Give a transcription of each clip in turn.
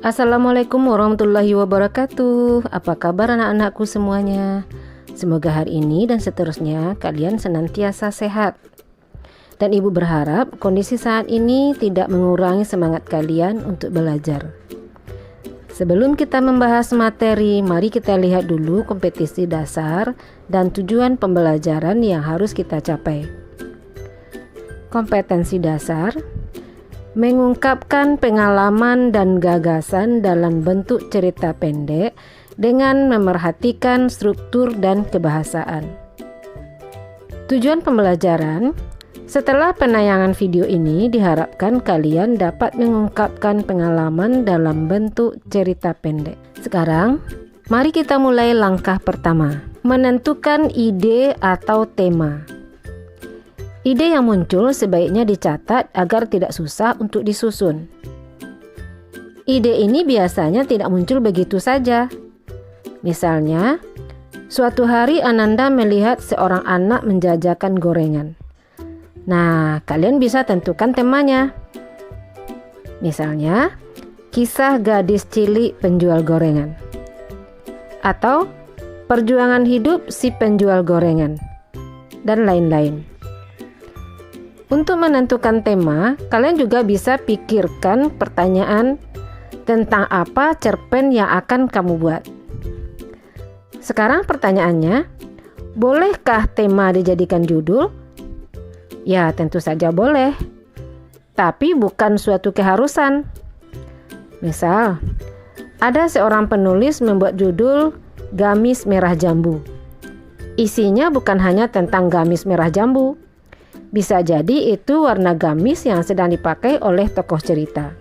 Assalamualaikum warahmatullahi wabarakatuh. Apa kabar anak-anakku semuanya? Semoga hari ini dan seterusnya kalian senantiasa sehat. Dan ibu berharap kondisi saat ini tidak mengurangi semangat kalian untuk belajar. Sebelum kita membahas materi, mari kita lihat dulu kompetisi dasar dan tujuan pembelajaran yang harus kita capai. Kompetensi dasar mengungkapkan pengalaman dan gagasan dalam bentuk cerita pendek dengan memerhatikan struktur dan kebahasaan. Tujuan pembelajaran, setelah penayangan video ini diharapkan kalian dapat mengungkapkan pengalaman dalam bentuk cerita pendek. Sekarang, mari kita mulai langkah pertama, menentukan ide atau tema. Ide yang muncul sebaiknya dicatat agar tidak susah untuk disusun. Ide ini biasanya tidak muncul begitu saja. Misalnya, suatu hari Ananda melihat seorang anak menjajakan gorengan. Nah, kalian bisa tentukan temanya. Misalnya, kisah gadis cilik penjual gorengan. Atau, perjuangan hidup si penjual gorengan. Dan lain-lain. Untuk menentukan tema, kalian juga bisa pikirkan pertanyaan tentang apa cerpen yang akan kamu buat. Sekarang pertanyaannya, bolehkah tema dijadikan judul? Ya, tentu saja boleh. Tapi bukan suatu keharusan. Misal, ada seorang penulis membuat judul Gamis Merah Jambu. Isinya bukan hanya tentang gamis merah jambu. Bisa jadi itu warna gamis yang sedang dipakai oleh tokoh cerita.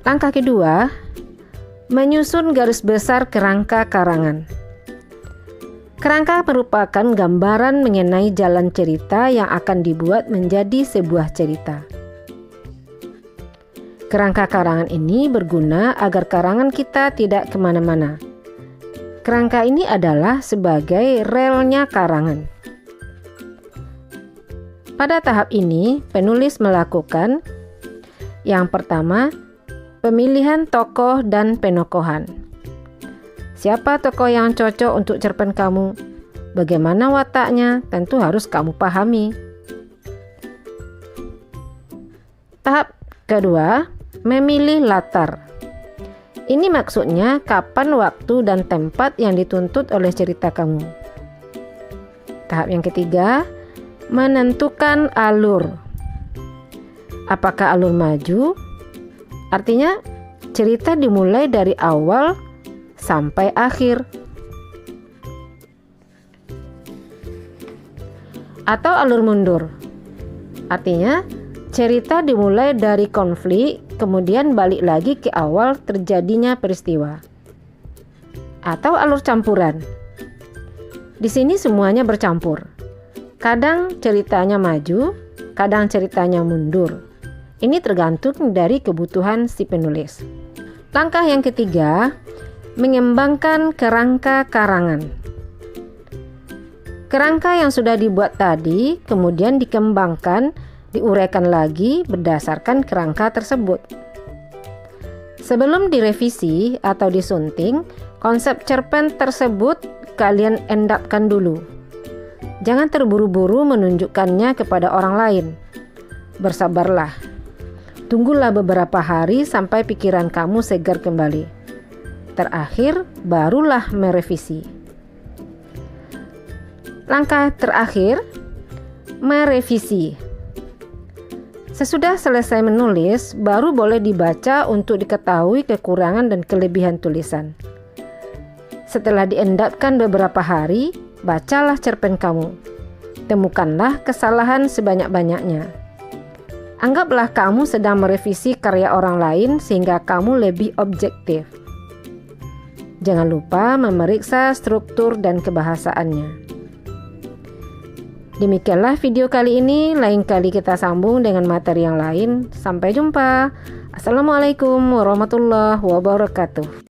Langkah kedua, menyusun garis besar kerangka karangan. Kerangka merupakan gambaran mengenai jalan cerita yang akan dibuat menjadi sebuah cerita. Kerangka karangan ini berguna agar karangan kita tidak kemana-mana. Kerangka ini adalah sebagai relnya karangan. Pada tahap ini, penulis melakukan yang pertama, pemilihan tokoh dan penokohan. Siapa tokoh yang cocok untuk cerpen kamu? Bagaimana wataknya? Tentu harus kamu pahami. Tahap kedua, memilih latar. Ini maksudnya kapan, waktu, dan tempat yang dituntut oleh cerita kamu. Tahap yang ketiga, menentukan alur. Apakah alur maju? Artinya cerita dimulai dari awal sampai akhir. Atau alur mundur. Artinya cerita dimulai dari konflik kemudian balik lagi ke awal terjadinya peristiwa. Atau alur campuran. Di sini semuanya bercampur. Kadang ceritanya maju, kadang ceritanya mundur. Ini tergantung dari kebutuhan si penulis. Langkah yang ketiga, mengembangkan kerangka karangan. Kerangka yang sudah dibuat tadi kemudian dikembangkan, diuraikan lagi berdasarkan kerangka tersebut. Sebelum direvisi atau disunting, konsep cerpen tersebut kalian endapkan dulu. Jangan terburu-buru menunjukkannya kepada orang lain. Bersabarlah. Tunggulah beberapa hari sampai pikiran kamu segar kembali. Terakhir, barulah merevisi. Langkah terakhir, merevisi. Sesudah selesai menulis, baru boleh dibaca untuk diketahui kekurangan dan kelebihan tulisan. Setelah diendapkan beberapa hari, bacalah cerpen kamu. Temukanlah kesalahan sebanyak-banyaknya. Anggaplah kamu sedang merevisi karya orang lain sehingga kamu lebih objektif. Jangan lupa memeriksa struktur dan kebahasaannya. Demikianlah video kali ini. Lain kali kita sambung dengan materi yang lain. Sampai jumpa. Assalamualaikum warahmatullahi wabarakatuh.